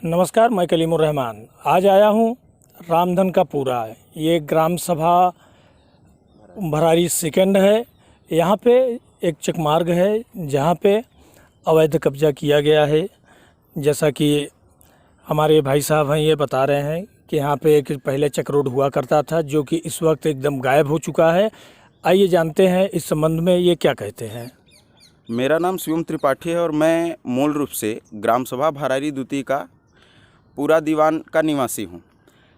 नमस्कार, मैं कलीमुर रहमान। आज आया हूँ रामधन का पूरा। ये ग्राम सभा भरारी सेकंड है। यहाँ पे एक चकमार्ग है जहाँ पे अवैध कब्जा किया गया है। जैसा कि हमारे भाई साहब हैं ये बता रहे हैं कि यहाँ पे एक पहले चक रोड हुआ करता था जो कि इस वक्त एकदम गायब हो चुका है। आइए जानते हैं इस संबंध में ये क्या कहते हैं। मेरा नाम शिवम त्रिपाठी है और मैं मूल रूप से ग्राम सभा भरारी द्वितीय का पूरा दीवान का निवासी हूँ।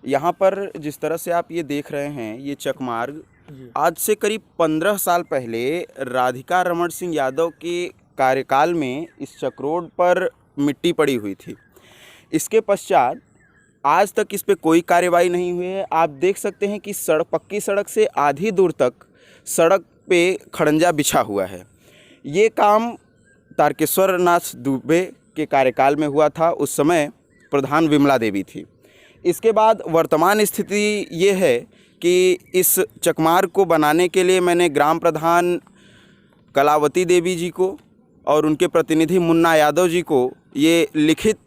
यहाँ पर जिस तरह से आप ये देख रहे हैं, ये चकमार्ग आज से करीब 15 साल पहले राधिका रमण सिंह यादव के कार्यकाल में इस चक रोड पर मिट्टी पड़ी हुई थी। इसके पश्चात आज तक इस पे कोई कार्यवाही नहीं हुई है। आप देख सकते हैं कि पक्की सड़क से आधी दूर तक सड़क पे खड़ंजा बिछा हुआ है। ये काम तारकेश्वर नाथ दुबे के कार्यकाल में हुआ था। उस समय प्रधान विमला देवी थी। इसके बाद वर्तमान स्थिति ये है कि इस चकमार्ग को बनाने के लिए मैंने ग्राम प्रधान कलावती देवी जी को और उनके प्रतिनिधि मुन्ना यादव जी को ये लिखित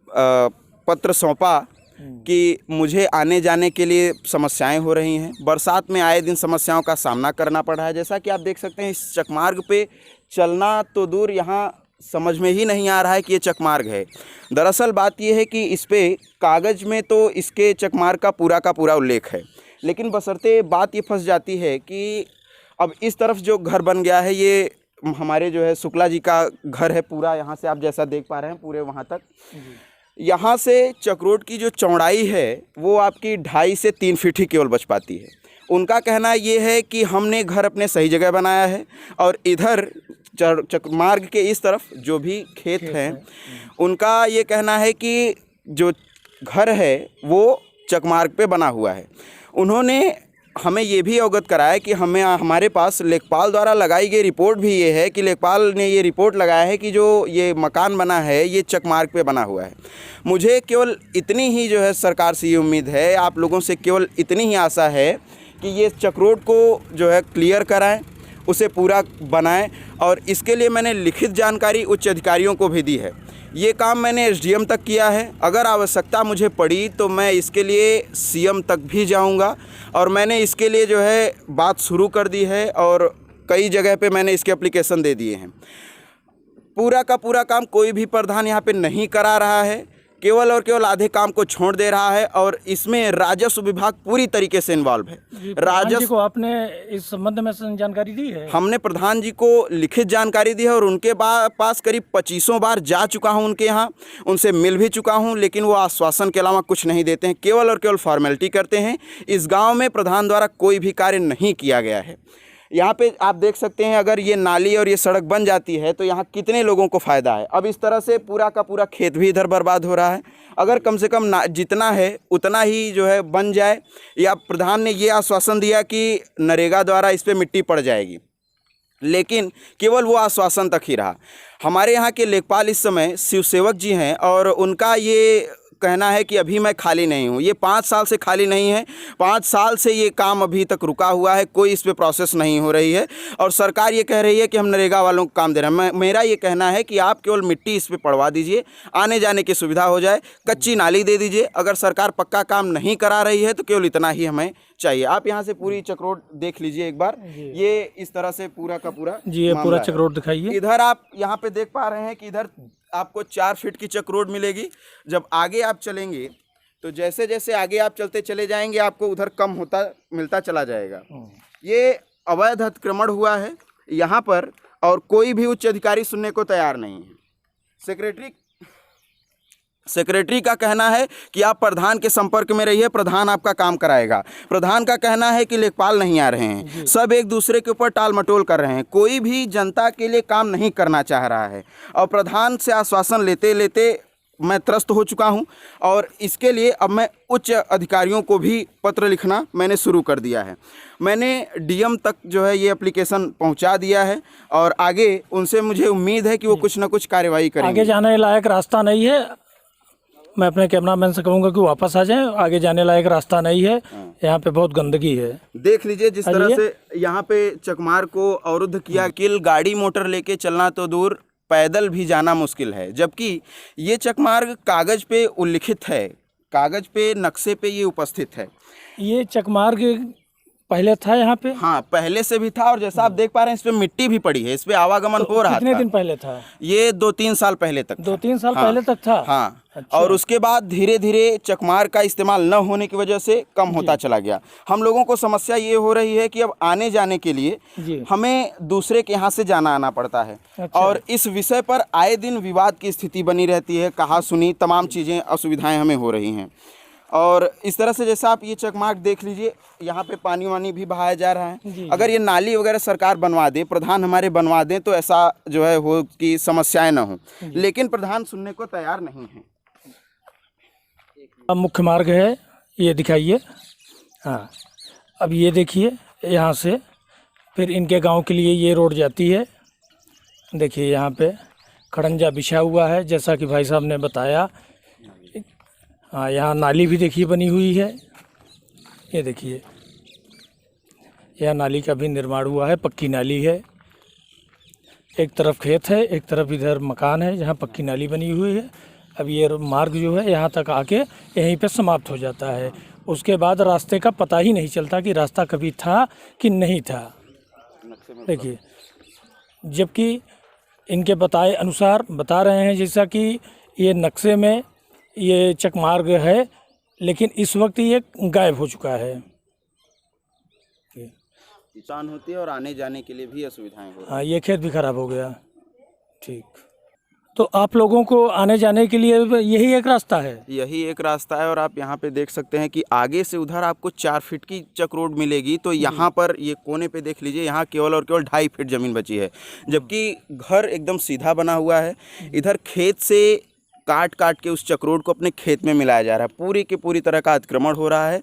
पत्र सौंपा कि मुझे आने जाने के लिए समस्याएं हो रही हैं। बरसात में आए दिन समस्याओं का सामना करना पड़ रहा है। जैसा कि आप देख सकते हैं, इस चकमार्ग पे चलना तो दूर, यहाँ समझ में ही नहीं आ रहा है कि ये चकमार्ग है। दरअसल बात ये है कि इस पे कागज़ में तो इसके चकमार्ग का पूरा उल्लेख है, लेकिन बशर्ते बात ये फंस जाती है कि अब इस तरफ जो घर बन गया है ये हमारे जो है शुक्ला जी का घर है पूरा। यहाँ से आप जैसा देख पा रहे हैं पूरे वहाँ तक, यहाँ से चक रोड की जो चौड़ाई है वो आपकी 2.5 से 3 फीट ही केवल बच पाती है। उनका कहना ये है कि हमने घर अपने सही जगह बनाया है और इधर चकमार्ग के इस तरफ जो भी खेत हैं, उनका ये कहना है कि जो घर है वो चकमार्ग पे बना हुआ है। उन्होंने हमें ये भी अवगत कराया कि हमारे पास लेखपाल द्वारा लगाई गई रिपोर्ट भी ये है कि लेखपाल ने ये रिपोर्ट लगाया है कि जो ये मकान बना है ये चकमार्ग पे बना हुआ है। मुझे केवल इतनी ही जो है सरकार से ये उम्मीद है, आप लोगों से केवल इतनी ही आशा है कि ये चक रोड को जो है क्लियर कराएं, उसे पूरा बनाएं। और इसके लिए मैंने लिखित जानकारी उच्च अधिकारियों को भी दी है। ये काम मैंने एसडीएम तक किया है। अगर आवश्यकता मुझे पड़ी तो मैं इसके लिए सीएम तक भी जाऊंगा और मैंने इसके लिए जो है बात शुरू कर दी है और कई जगह पे मैंने इसके एप्लीकेशन दे दिए हैं। पूरा का पूरा काम कोई भी प्रधान यहाँ पे नहीं करा रहा है, केवल और केवल आधे काम को छोड़ दे रहा है और इसमें राजस्व विभाग पूरी तरीके से इन्वॉल्व है। राजस्व को आपने इस संबंध में जानकारी दी है? हमने प्रधान जी को लिखित जानकारी दी है और उनके पास करीब 25 बार जा चुका हूं, उनके यहाँ उनसे मिल भी चुका हूं, लेकिन वो आश्वासन के अलावा कुछ नहीं देते हैं, केवल और केवल फॉर्मेलिटी करते हैं। इस गाँव में प्रधान द्वारा कोई भी कार्य नहीं किया गया है। यहाँ पे आप देख सकते हैं, अगर ये नाली और ये सड़क बन जाती है तो यहाँ कितने लोगों को फ़ायदा है। अब इस तरह से पूरा का पूरा खेत भी इधर बर्बाद हो रहा है। अगर कम से कम जितना है उतना ही जो है बन जाए, या प्रधान ने ये आश्वासन दिया कि नरेगा द्वारा इस पर मिट्टी पड़ जाएगी, लेकिन केवल वो आश्वासन तक ही रहा। हमारे यहाँ के लेखपाल इस समय शिवसेवक जी हैं और उनका ये कहना है कि अभी मैं खाली नहीं हूँ। ये 5 साल से खाली नहीं है। 5 साल से ये काम अभी तक रुका हुआ है, कोई इस पे प्रोसेस नहीं हो रही है और सरकार ये कह रही है कि हम नरेगा वालों को काम दे रहे हैं। मेरा ये कहना है कि आप केवल मिट्टी इस पे पड़वा दीजिए, आने जाने की सुविधा हो जाए, कच्ची नाली दे दीजिए। अगर सरकार पक्का काम नहीं करा रही है तो केवल इतना ही हमें चाहिए। आप यहाँ से पूरी चक रोड देख लीजिए एक बार। ये इस तरह से पूरा का पूरा जी, ये पूरा चक रोड दिखाइए। इधर आप यहाँ पे देख पा रहे हैं कि इधर आपको 4 फीट की चक रोड मिलेगी। जब आगे आप चलेंगे तो जैसे जैसे आगे आप चलते चले जाएंगे आपको उधर कम होता मिलता चला जाएगा। ये अवैध अतिक्रमण हुआ है यहाँ पर और कोई भी उच्च अधिकारी सुनने को तैयार नहीं है। सेक्रेटरी का कहना है कि आप प्रधान के संपर्क में रहिए, प्रधान आपका काम कराएगा। प्रधान का कहना है कि लेखपाल नहीं आ रहे हैं, सब एक दूसरे के ऊपर टाल मटोल कर रहे हैं, कोई भी जनता के लिए काम नहीं करना चाह रहा है। और प्रधान से आश्वासन लेते लेते मैं त्रस्त हो चुका हूं और इसके लिए अब मैं उच्च अधिकारियों को भी पत्र लिखना मैंने शुरू कर दिया है। मैंने डीएम तक जो है ये एप्लीकेशन पहुंचा दिया है और आगे उनसे मुझे उम्मीद है कि वो कुछ ना कुछ कार्यवाही करेंगे। आगे जाने लायक रास्ता नहीं है। मैं अपने कैमरामैन से कहूँगा कि वापस आ जाएं, आगे जाने लायक रास्ता नहीं है। यहाँ पे बहुत गंदगी है। देख लीजिए जिस तरह से यहाँ पे चकमार्ग को अवरुद्ध किया, किल गाड़ी मोटर लेके चलना तो दूर, पैदल भी जाना मुश्किल है, जबकि ये चकमार्ग कागज़ पे उल्लिखित है, कागज़ पे नक्शे पे ये उपस्थित है। ये चकमार्ग पहले था यहाँ पे? हाँ, पहले से भी था, और जैसा आप देख पा रहे हैं इस पे मिट्टी भी पड़ी है, इस पे आवागमन हो रहा कितने था। दिन पहले था? ये 2-3 साल पहले तक था। 2-3 साल हाँ, पहले तक था? हाँ। अच्छा। और उसके बाद धीरे धीरे चकमार्ग का इस्तेमाल न होने की वजह से कम होता चला गया। हम लोगों को समस्या ये हो रही है कि अब आने जाने के लिए जी। हमें दूसरे के यहाँ से जाना आना पड़ता है। अच्छा। और इस विषय पर आए दिन विवाद की स्थिति बनी रहती है, कहा सुनी तमाम चीज़ें, असुविधाएं हमें हो रही हैं। और इस तरह से जैसा आप ये चकमार्ग देख लीजिए, यहाँ पे पानी वानी भी बहाया जा रहा है। जी। अगर ये नाली वगैरह सरकार बनवा दे, प्रधान हमारे बनवा दें, तो ऐसा जो है हो कि समस्याएं ना हो, लेकिन प्रधान सुनने को तैयार नहीं है। अब मुख्य मार्ग है, ये दिखाइए। हाँ, अब ये देखिए, यहाँ से फिर इनके गांव के लिए ये रोड जाती है। देखिए यहाँ पे खड़ंजा बिछा हुआ है, जैसा कि भाई साहब ने बताया। हाँ, यहाँ नाली भी देखिए बनी हुई है। ये देखिए, यह नाली का भी निर्माण हुआ है, पक्की नाली है। एक तरफ खेत है, एक तरफ इधर मकान है जहाँ पक्की नाली बनी हुई है। अब ये मार्ग जो है यहाँ तक आके यहीं पे समाप्त हो जाता है। उसके बाद रास्ते का पता ही नहीं चलता कि रास्ता कभी था कि नहीं था। देखिए, जबकि इनके बताए अनुसार बता रहे हैं जैसा कि ये नक्शे में ये चकमार्ग है, लेकिन इस वक्त ये गायब हो चुका है। किसान होती है और आने जाने के लिए भी असुविधाएं हो रही हैं। हाँ, ये खेत भी खराब हो गया। ठीक, तो आप लोगों को आने जाने के लिए यही एक रास्ता है? यही एक रास्ता है, और आप यहाँ पे देख सकते हैं कि आगे से उधर आपको 4 फीट की चक रोड मिलेगी, तो यहाँ पर ये कोने पे देख लीजिए, यहाँ केवल और केवल 2.5 फीट ज़मीन बची है, जबकि घर एकदम सीधा बना हुआ है। इधर खेत से काट काट के उस चक रोड को अपने खेत में मिलाया जा रहा है। पूरी की पूरी तरह का अतिक्रमण हो रहा है।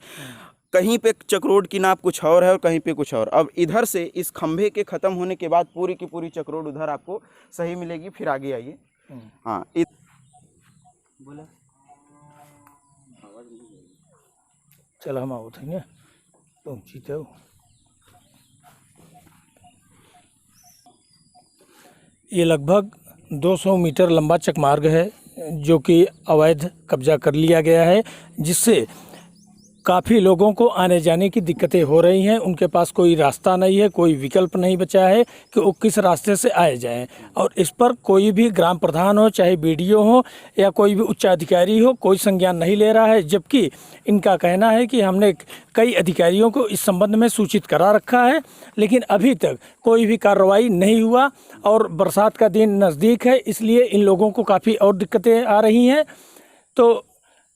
कहीं पे चक रोड की नाप कुछ और है और कहीं पे कुछ और। अब इधर से इस खंभे के ख़त्म होने के बाद पूरी की पूरी चक रोड उधर आपको सही मिलेगी। फिर आगे आइए। हाँ, बोला चल हम आओ थे तुम चीते हो। ये लगभग 200 मीटर लंबा चकमार्ग है जो कि अवैध कब्जा कर लिया गया है, जिससे काफ़ी लोगों को आने जाने की दिक्कतें हो रही हैं। उनके पास कोई रास्ता नहीं है, कोई विकल्प नहीं बचा है कि वो किस रास्ते से आए जाएं। और इस पर कोई भी ग्राम प्रधान हो, चाहे बीडीओ हो या कोई भी उच्चाधिकारी हो, कोई संज्ञान नहीं ले रहा है। जबकि इनका कहना है कि हमने कई अधिकारियों को इस संबंध में सूचित करा रखा है, लेकिन अभी तक कोई भी कार्रवाई नहीं हुआ। और बरसात का दिन नज़दीक है, इसलिए इन लोगों को काफ़ी और दिक्कतें आ रही हैं। तो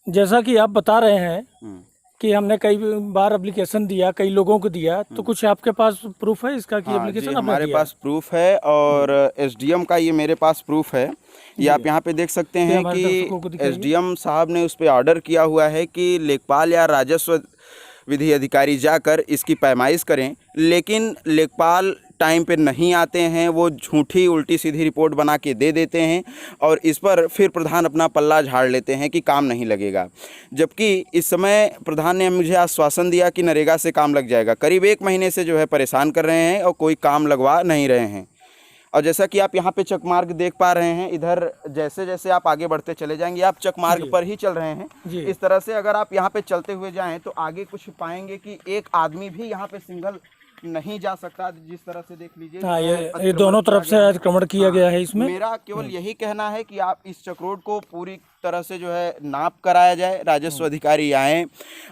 जैसा कि आप बता रहे हैं कि हमने कई बार एप्लीकेशन दिया, कई लोगों को दिया, तो कुछ आपके पास प्रूफ है इसका कि एप्लीकेशन हमारे पास प्रूफ है, और एसडीएम का ये मेरे पास प्रूफ है। ये आप यहाँ पे देख सकते हैं कि एसडीएम साहब ने उस पर ऑर्डर किया हुआ है कि लेखपाल या राजस्व विधि अधिकारी जाकर इसकी पैमाइश करें, लेकिन लेखपाल टाइम पे नहीं आते हैं। वो झूठी उल्टी सीधी रिपोर्ट बना के दे देते हैं, और इस पर फिर प्रधान अपना पल्ला झाड़ लेते हैं कि काम नहीं लगेगा। जबकि इस समय प्रधान ने मुझे आश्वासन दिया कि नरेगा से काम लग जाएगा। करीब 1 महीने से जो है परेशान कर रहे हैं और कोई काम लगवा नहीं रहे हैं। और जैसा कि आप यहाँ पे चकमार्ग देख पा रहे हैं, इधर जैसे जैसे आप आगे बढ़ते चले जाएंगे, आप चकमार्ग पर ही चल रहे हैं। इस तरह से अगर आप यहाँ पे चलते हुए जाएं तो आगे कुछ पाएंगे कि एक आदमी भी यहाँ पे सिंगल नहीं जा सकता। जिस तरह से देख लीजिए, हाँ, ये दोनों तरफ से अतिक्रमण किया गया है। इसमें मेरा केवल यही कहना है कि आप इस चक रोड को पूरी तरह से जो है नाप कराया जाए, राजस्व अधिकारी आएँ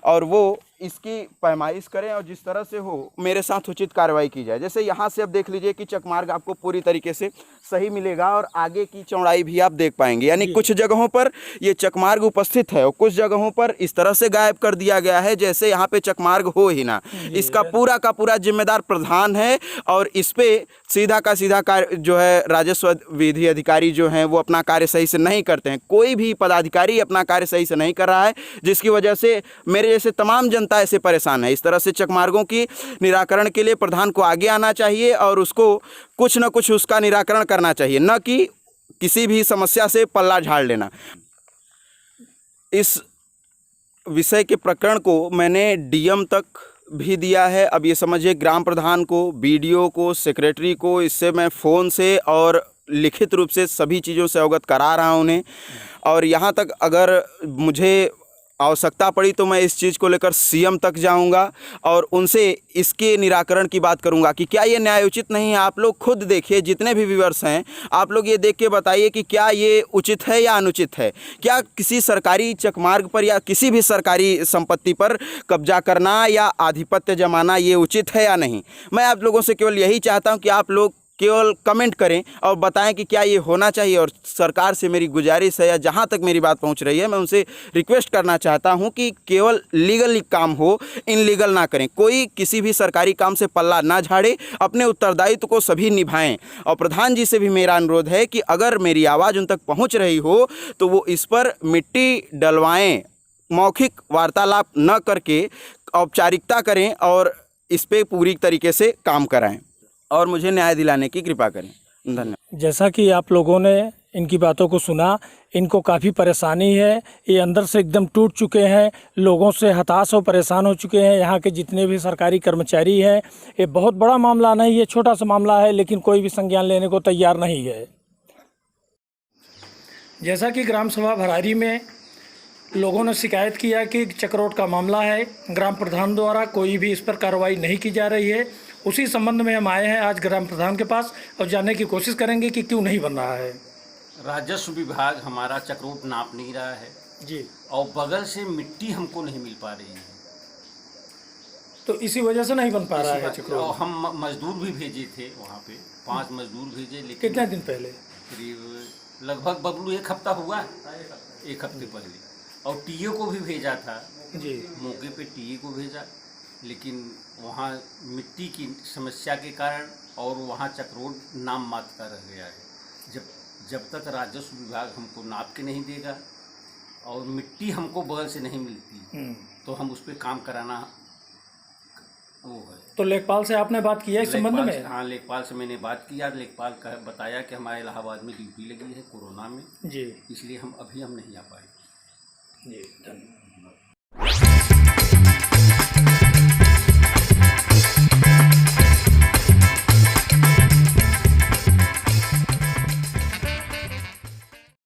और वो इसकी पैमाइश करें, और जिस तरह से हो मेरे साथ उचित कार्रवाई की जाए। जैसे यहाँ से अब देख लीजिए कि चकमार्ग आपको पूरी तरीके से सही मिलेगा, और आगे की चौड़ाई भी आप देख पाएंगे। यानी कुछ जगहों पर ये चकमार्ग उपस्थित है और कुछ जगहों पर इस तरह से गायब कर दिया गया है जैसे यहाँ पे चकमार्ग हो ही ना। इसका पूरा का पूरा जिम्मेदार प्रधान है, और इस पे सीधा का सीधा कार्य जो है राजस्व विधि अधिकारी जो हैं वो अपना कार्य सही से नहीं करते हैं। कोई भी पदाधिकारी अपना कार्य सही से नहीं कर रहा है, जिसकी वजह से मेरे जैसे तमाम जनता ऐसे परेशान है। इस तरह से चकमार्गों की निराकरण के लिए प्रधान को आगे आना चाहिए और उसको कुछ न कुछ उसका निराकरण करना चाहिए, न कि किसी भी समस्या से पल्ला झाड़ लेना। इस विषय के प्रकरण को मैंने डीएम तक भी दिया है। अब ये समझिए ग्राम प्रधान को, बीडीओ को, सेक्रेटरी को, इससे मैं फ़ोन से और लिखित रूप से सभी चीज़ों से अवगत करा रहा हूँ उन्हें। और यहाँ तक अगर मुझे आवश्यकता पड़ी तो मैं इस चीज़ को लेकर सीएम तक जाऊंगा और उनसे इसके निराकरण की बात करूंगा कि क्या ये न्यायोचित नहीं है। आप लोग खुद देखिए, जितने भी व्यूअर्स हैं, आप लोग ये देख के बताइए कि क्या ये उचित है या अनुचित है। क्या किसी सरकारी चकमार्ग पर या किसी भी सरकारी संपत्ति पर कब्जा करना या आधिपत्य जमाना ये उचित है या नहीं। मैं आप लोगों से केवल यही चाहता हूँ कि आप लोग केवल कमेंट करें और बताएं कि क्या ये होना चाहिए। और सरकार से मेरी गुजारिश है, या जहां तक मेरी बात पहुंच रही है, मैं उनसे रिक्वेस्ट करना चाहता हूं कि केवल लीगल काम हो, इनलीगल ना करें। कोई किसी भी सरकारी काम से पल्ला ना झाड़े, अपने उत्तरदायित्व को सभी निभाएं। और प्रधान जी से भी मेरा अनुरोध है कि अगर मेरी आवाज़ उन तक पहुँच रही हो तो वो इस पर मिट्टी डलवाएँ, मौखिक वार्तालाप न करके औपचारिकता करें और इस पर पूरी तरीके से काम कराएं और मुझे न्याय दिलाने की कृपा करें। धन्यवाद। जैसा कि आप लोगों ने इनकी बातों को सुना, इनको काफ़ी परेशानी है, ये अंदर से एकदम टूट चुके हैं, लोगों से हताश और परेशान हो चुके हैं। यहाँ के जितने भी सरकारी कर्मचारी हैं, ये बहुत बड़ा मामला नहीं, ये छोटा सा मामला है, लेकिन कोई भी संज्ञान लेने को तैयार नहीं है। जैसा कि ग्राम सभा भरारी में लोगों ने शिकायत किया कि चक्रोट का मामला है, ग्राम प्रधान द्वारा कोई भी इस पर कार्रवाई नहीं की जा रही है, उसी संबंध में हम आए हैं आज ग्राम प्रधान के पास और जानने की कोशिश करेंगे कि क्यों नहीं बन रहा है। राजस्व विभाग हमारा चक्रोट नाप नहीं रहा है जी, और बगल से मिट्टी हमको नहीं मिल पा रही है, तो इसी वजह से नहीं बन पा रहा है चक्रोट। और हम मजदूर भी भेजे थे वहाँ पे, 5 मजदूर भेजे, लेकिन कितने दिन पहले? करीब लगभग बबलू 1 हफ्ता हुआ, 1 हफ्ते पहले। और टीए को भी भेजा था जी, मौके पे टीए को भेजा, लेकिन वहाँ मिट्टी की समस्या के कारण और वहाँ चक्रोट नाम मात्र का रह गया है। जब तक राजस्व विभाग हमको नाप के नहीं देगा और मिट्टी हमको बगल से नहीं मिलती तो हम उस पर काम कराना वो है। तो लेखपाल से आपने बात किया इस संबंध में? हाँ, लेखपाल से मैंने बात किया। लेखपाल का बताया कि हमारे इलाहाबाद में ड्यूटी लगी है कोरोना में, जी, इसलिए हम नहीं आ पाए। जी, धन्यवाद।